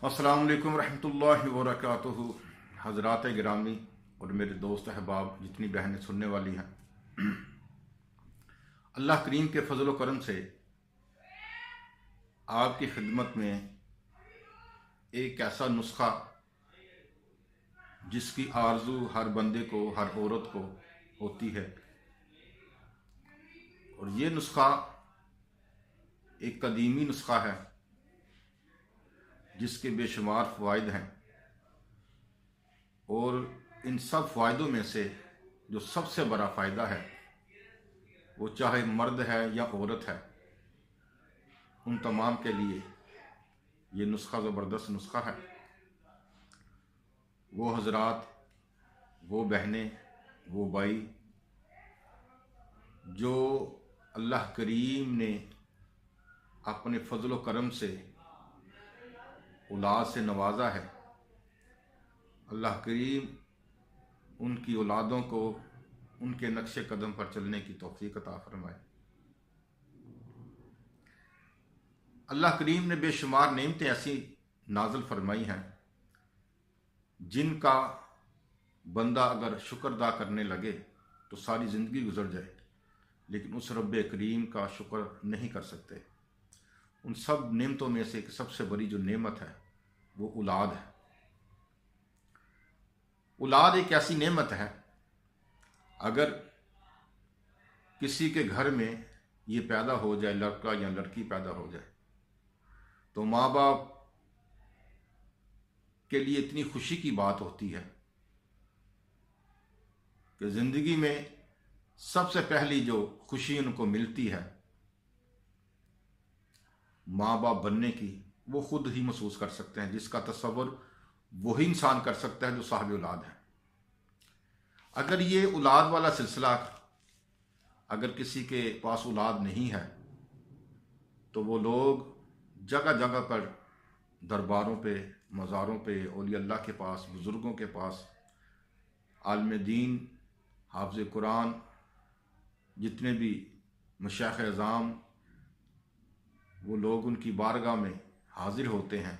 अस्सलाम वालेकुम रहमतुल्लाहि व बरकातुहू। हज़रात गिरामी और मेरे दोस्त अहबाब, जितनी बहनें सुनने वाली हैं, अल्लाह करीम के फजल व करम से आपकी खिदमत में एक ऐसा नुस्खा जिसकी आरजू हर बंदे को, हर औरत को होती है, और ये नुस्खा एक कदीमी नुस्खा है जिसके बेशुमार फ़वाइद हैं। और इन सब फ़ायदों में से जो सबसे बड़ा फ़ायदा है, वो चाहे मर्द है या औरत है, उन तमाम के लिए ये नुस्खा ज़बरदस्त नुस्खा है। वो हजरात, वो बहनें, वो भाई जो अल्लाह करीम ने अपने फजल व करम से औलाद से नवाजा है, अल्लाह करीम उनकी औलादों को उनके नक्शे कदम पर चलने की तौफीक अता फरमाए। अल्लाह करीम ने बेशुमार नेमतें ऐसी नाजल फरमाई हैं जिनका बंदा अगर शुक्र अदा करने लगे तो सारी ज़िंदगी गुजर जाए, लेकिन उस रब करीम का शुक्र नहीं कर सकते। उन सब नेमतों में से एक सबसे बड़ी जो नेमत है वो औलाद है। औलाद एक ऐसी नेमत है, अगर किसी के घर में ये पैदा हो जाए, लड़का या लड़की पैदा हो जाए, तो माँ बाप के लिए इतनी खुशी की बात होती है कि ज़िंदगी में सबसे पहली जो खुशी उनको मिलती है माँ बाप बनने की, वो खुद ही महसूस कर सकते हैं, जिसका तसव्वुर वही इंसान कर सकता है जो साहिब औलाद है। अगर ये औलाद वाला सिलसिला, अगर किसी के पास औलाद नहीं है, तो वो लोग जगह जगह पर दरबारों पे, मज़ारों पे, औलिया अल्लाह के पास, बुज़ुर्गों के पास, आलिम दीन, हाफ़िज़ कुरान, जितने भी मशाइख़ अज़ाम, वो लोग उनकी बारगाह में हाजिर होते हैं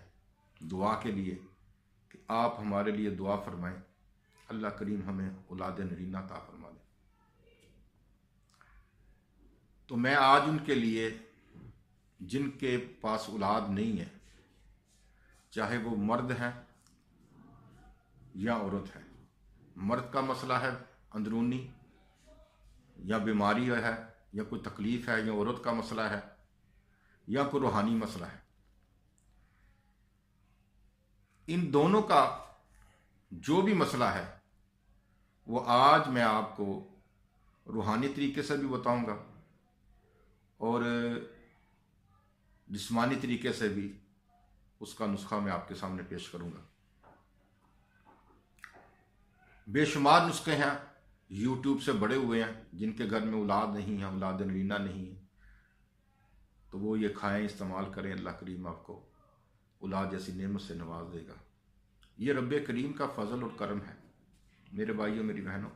दुआ के लिए कि आप हमारे लिए दुआ फरमाएं, अल्लाह करीम हमें औलाद नरीना अता फरमा दे। तो मैं आज उनके लिए, जिनके पास औलाद नहीं है, चाहे वो मर्द हैं या औरत है, मर्द का मसला है अंदरूनी या बीमारी है या कोई तकलीफ़ है, या औरत का मसला है या कोई रूहानी मसला है, इन दोनों का जो भी मसला है वो आज मैं आपको रूहानी तरीके से भी बताऊंगा और जिस्मानी तरीके से भी उसका नुस्खा मैं आपके सामने पेश करूंगा। बेशुमार नुस्खे हैं, यूट्यूब से बड़े हुए हैं, जिनके घर में औलाद नहीं है, औलाद नरीना नहीं है, तो वो ये खाएं, इस्तेमाल करें, अल्लाह करीम आपको औलाद जैसी नेमत से नवाज देगा। ये रब करीम का फजल और करम है मेरे भाइयों, मेरी बहनों।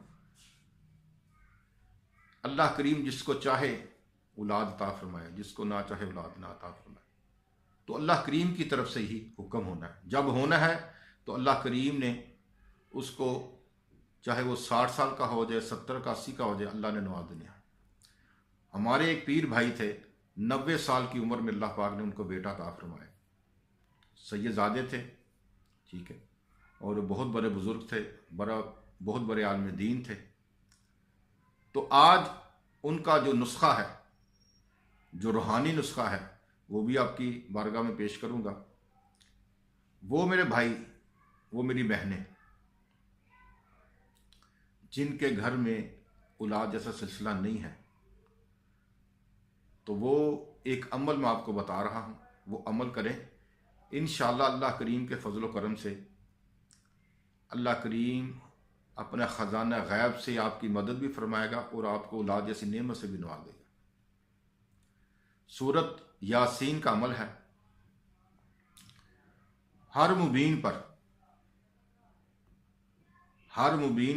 अल्लाह करीम जिसको चाहे औलाद अता फरमाए, जिसको ना चाहे औलाद ना अता फरमाए। तो अल्लाह करीम की तरफ से ही हुक्म होना है। जब होना है तो अल्लाह करीम ने उसको, चाहे वो 60 साल का हो जाए, 70 का, 80 का हो जाए, अल्लाह ने नवाज देना है। हमारे एक पीर भाई थे, 90 साल की उम्र में अल्लाह पाक ने उनको बेटा अता फरमाया। सैयदजादे थे, ठीक है, और बहुत बड़े बुजुर्ग थे, बहुत बड़े आलिम दीन थे। तो आज उनका जो नुस्खा है, जो रूहानी नुस्खा है, वो भी आपकी बारगाह में पेश करूंगा। वो मेरे भाई, वो मेरी बहनें, जिनके घर में औलाद जैसा सिलसिला नहीं है, तो वो एक अमल मैं आपको बता रहा हूँ, वो अमल करें। इंशाअल्लाह अल्लाह करीम के फजल करम से अल्लाह करीम अपना ख़जाना गैब से आपकी मदद भी फरमाएगा और आपको औलाद जैसी नेमत से भी नवाज देगा। सूरत यासीन का अमल है। हर मुबीन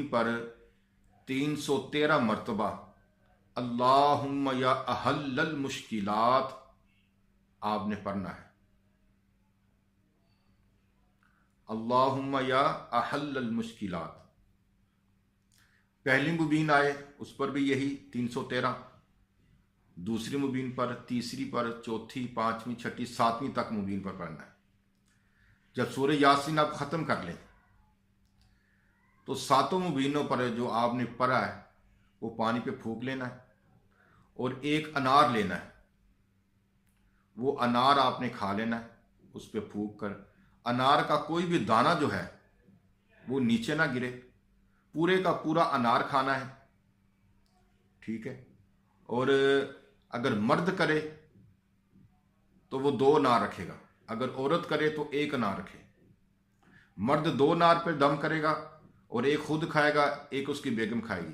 पर 313 मरतबा अल्लाहुम्मा या अहल्लल मुश्किलात आपने पढ़ना है। अल्लाहुम्मा या अहल्लल मुश्किलात। पहली मुबीन आए उस पर भी यही 313, दूसरी मुबीन पर, तीसरी पर, चौथी, पांचवी, छठी, सातवीं तक मुबीन पर पढ़ना है। जब सूरह यासीन आप ख़त्म कर लें तो सातों मुबीनों पर जो आपने पढ़ा है वो पानी पे फूंक लेना है और एक अनार लेना है। वो अनार आपने खा लेना है, उस पर फूंक कर। अनार का कोई भी दाना जो है वो नीचे ना गिरे, पूरे का पूरा अनार खाना है, ठीक है। और अगर मर्द करे तो वो 2 अनार रखेगा, अगर औरत करे तो 1 अनार रखे। मर्द 2 अनार पर दम करेगा और 1 खुद खाएगा, 1 उसकी बेगम खाएगी।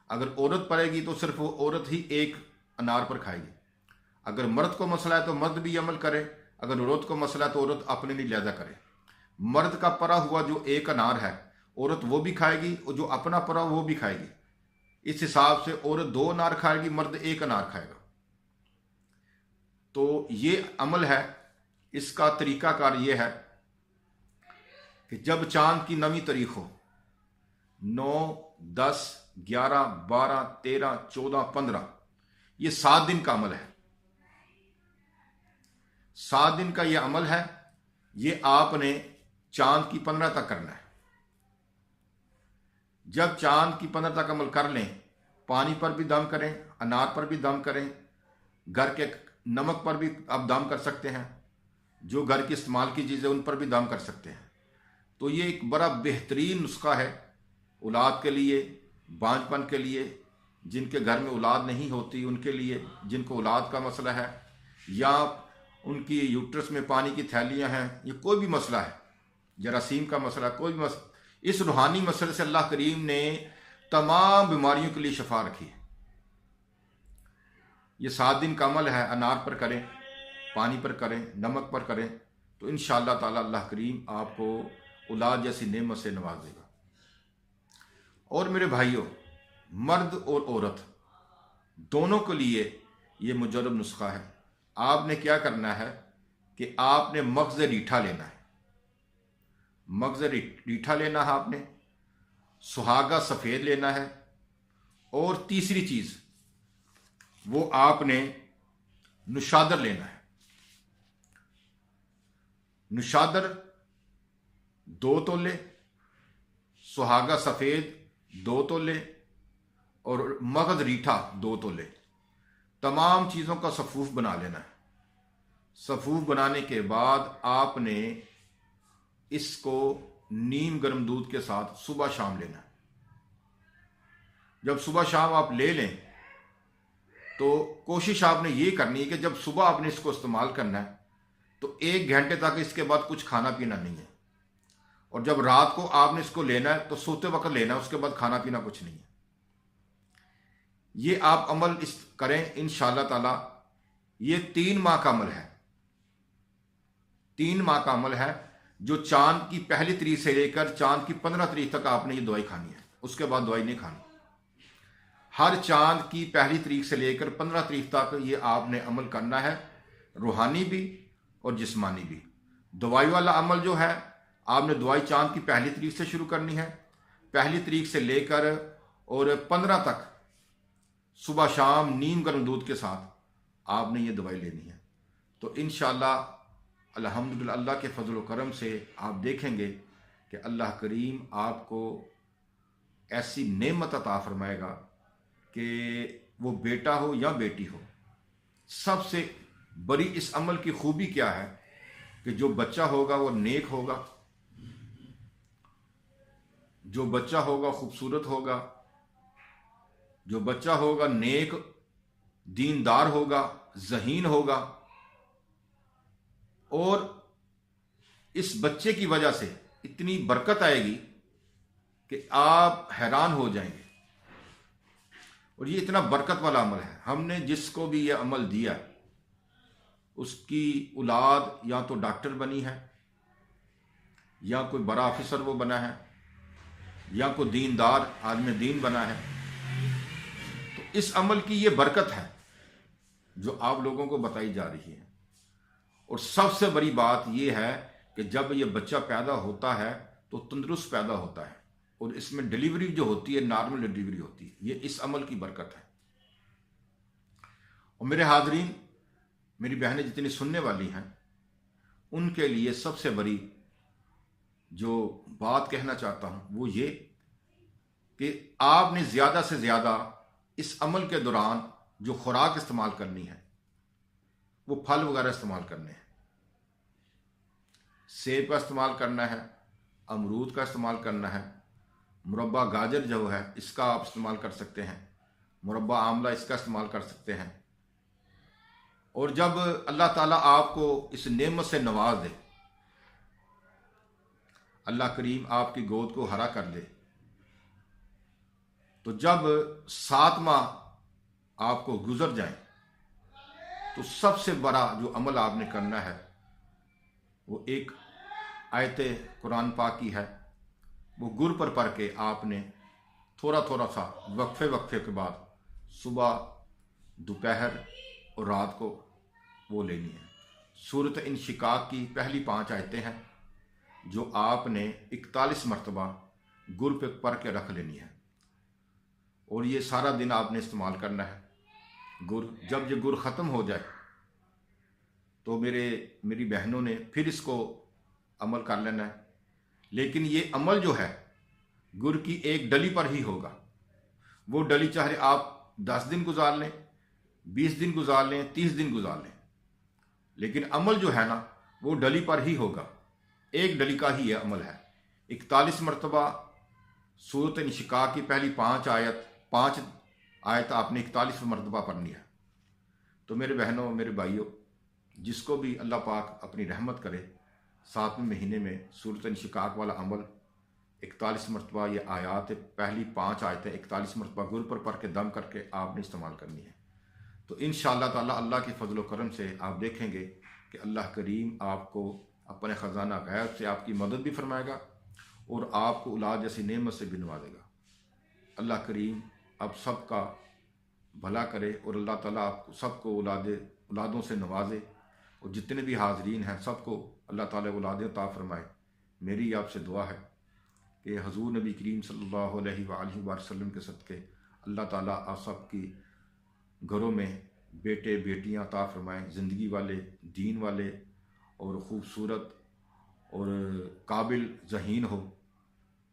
अगर औरत पड़ेगी तो सिर्फ वो औरत ही 1 अनार पर खाएगी। अगर मर्द को मसला है तो मर्द भी अमल करे, अगर औरत को मसला है तो औरत अपने लिए लिहाजा करे। मर्द का परा हुआ जो 1 अनार है औरत वो भी खाएगी और जो अपना परा वो भी खाएगी। इस हिसाब से औरत 2 अनार खाएगी, मर्द 1 अनार खाएगा। तो ये अमल है। इसका तरीकाकार ये है कि जब चांद की 9वीं तारीख हो, 9, 10, 11, 12, 13, 14, 15, ये 7 दिन का अमल है। 7 दिन का ये अमल है। ये आपने चांद की 15 तक करना है। जब चांद की 15 तक अमल कर लें, पानी पर भी दम करें, अनार पर भी दम करें, घर के नमक पर भी आप दम कर सकते हैं, जो घर की इस्तेमाल की चीज़ें उन पर भी दम कर सकते हैं। तो ये एक बड़ा बेहतरीन नुस्खा है औलाद के लिए, बांझपन के लिए, जिनके घर में औलाद नहीं होती उनके लिए, जिनको औलाद का मसला है, या उनकी यूट्रस में पानी की थैलियां हैं, ये कोई भी मसला है, जरासीम का मसला, कोई भी मसला, इस रूहानी मसले से अल्लाह करीम ने तमाम बीमारियों के लिए शफा रखी है। ये 7 दिन का अमल है। अनार पर करें, पानी पर करें, नमक पर करें, तो इंशाअल्लाह ताला अल्लाह करीम आपको औलाद जैसी नेमत से नवाज देगा। और मेरे भाइयों, मर्द और औरत दोनों के लिए ये मुजर्रब नुस्खा है। आपने क्या करना है कि आपने मगज़ रीठा लेना है। मगज़ रीठा लेना है आपने, सुहागा सफ़ेद लेना है, और तीसरी चीज़ वो आपने नुशादर लेना है। नुशादर 2 तोले, सुहागा सफ़ेद 2 तोले और मगज़ रीठा 2 तोले। तमाम चीज़ों का सफ़ूफ बना लेना है। सफ़ूफ बनाने के बाद आपने इसको नीम गर्म दूध के साथ सुबह शाम लेना है। जब सुबह शाम आप ले लें तो कोशिश आपने ये करनी है कि जब सुबह आपने इसको इस्तेमाल करना है तो 1 घंटे तक इसके बाद कुछ खाना पीना नहीं है। और जब रात को आपने इसको लेना है तो सोते वक्त लेना है, उसके बाद खाना पीना कुछ नहीं है। ये आप अमल इस करें इंशाअल्लाह ताला। ये 3 माह का अमल है। 3 माह का अमल है, जो चांद की पहली तारीख से लेकर चांद की 15 तारीख तक आपने ये दवाई खानी है, उसके बाद दवाई नहीं खानी। हर चांद की पहली तारीख से लेकर 15 तारीख तक ये आपने अमल करना है, रूहानी भी और जिस्मानी भी। दवाई वाला अमल जो है, आपने दवाई चांद की पहली तारीख से शुरू करनी है। पहली तारीख से लेकर और 15 तक सुबह शाम नीम गर्म दूध के साथ आपने ये दवाई लेनी है। तो इंशाअल्लाह अल्हम्दुलिल्लाह अल्लाह के फजल व करम से आप देखेंगे कि अल्लाह करीम आपको ऐसी नेमत अता फरमाएगा कि वो बेटा हो या बेटी हो। सबसे बड़ी इस अमल की खूबी क्या है कि जो बच्चा होगा वो नेक होगा, जो बच्चा होगा खूबसूरत होगा, जो बच्चा होगा नेक, दीनदार होगा, ज़हीन होगा, और इस बच्चे की वजह से इतनी बरकत आएगी कि आप हैरान हो जाएंगे। और ये इतना बरकत वाला अमल है। हमने जिसको भी ये अमल दिया उसकी औलाद या तो डॉक्टर बनी है, या कोई बड़ा ऑफिसर वो बना है, या कोई दीनदार आदमी दीन बना है। तो इस अमल की ये बरकत है जो आप लोगों को बताई जा रही है। और सबसे बड़ी बात यह है कि जब ये बच्चा पैदा होता है तो तंदुरुस्त पैदा होता है, और इसमें डिलीवरी जो होती है नॉर्मल डिलीवरी होती है। ये इस अमल की बरकत है। और मेरे हाजरीन, मेरी बहनें जितनी सुनने वाली हैं, उनके लिए सबसे बड़ी जो बात कहना चाहता हूं वो ये कि आपने ज़्यादा से ज़्यादा इस अमल के दौरान जो खुराक इस्तेमाल करनी है वो फल वगैरह इस्तेमाल करने हैं। सेब का इस्तेमाल करना है, अमरूद का इस्तेमाल करना है, मुरब्बा गाजर जो है इसका आप इस्तेमाल कर सकते हैं, मुरब्बा आमला इसका इस्तेमाल कर सकते हैं। और जब अल्लाह ताला आपको इस नेमत से नवाज दे, अल्लाह करीम आपकी गोद को हरा कर दे, तो जब 7 माह आपको गुजर जाए तो सबसे बड़ा जो अमल आपने करना है वो एक आयत कुरान पाक की है, वो गुर पर पढ़ के आपने थोड़ा थोड़ा सा वक्फे वक्फे के बाद सुबह, दोपहर और रात को वो लेनी है। सूरत इंशिकाक की पहली 5 आयतें हैं जो आपने 41 मरतबा गुर पे पढ़ के रख लेनी है, और ये सारा दिन आपने इस्तेमाल करना है गुर। जब ये गुर ख़त्म हो जाए तो मेरी बहनों ने फिर इसको अमल कर लेना है। लेकिन ये अमल जो है गुर की एक डली पर ही होगा। वो डली चाहे आप 10 दिन गुजार लें, 20 दिन गुजार लें, 30 दिन गुजार लें, लेकिन अमल जो है ना वो डली पर ही होगा। एक डली का ही यह अमल है। 41 मरतबा सूरत इंशिकाक की पहली 5 आयत आपने 41 मरतबा पढ़नी है। तो मेरे बहनों, मेरे भाइयों, जिसको भी अल्लाह पाक अपनी रहमत करे, 7वें महीने में सूरत इंशिकाक वाला अमल 41 मरतबा, ये आयत पहली 5 आयतें 41 मरतबा गुर पर पढ़ के दम करके आपने इस्तेमाल करनी है। तो इंशाअल्लाह ताला अल्लाह के फजल व करम से आप देखेंगे कि अल्लाह करीम आपको अपने ख़जाना गैब से आपकी मदद भी फरमाएगा और आपको औलाद जैसी नेमत से भी नवाजेगा। अल्लाह करीम आप सबका भला करे और अल्लाह ताला आप सबको औलादों से नवाजे, और जितने भी हाजरीन हैं सबको अल्लाह ताला औलादें अता फरमाए। मेरी आपसे दुआ है कि हजूर नबी करीम सल्लल्लाहु अलैहि वसल्लम के सदक़े अल्लाह ताला आप सबकी घरों में बेटे बेटियां अता फरमाएँ, ज़िंदगी वाले, दीन वाले और ख़ूबसूरत और काबिल ज़हीन हो।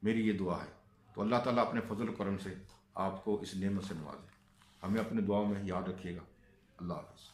मेरी ये दुआ है। तो अल्लाह ताला अपने फजल करम से आपको इस नेमत से नवाजे। हमें अपने दुआओं में याद रखिएगा। अल्लाह हाफ़िज़।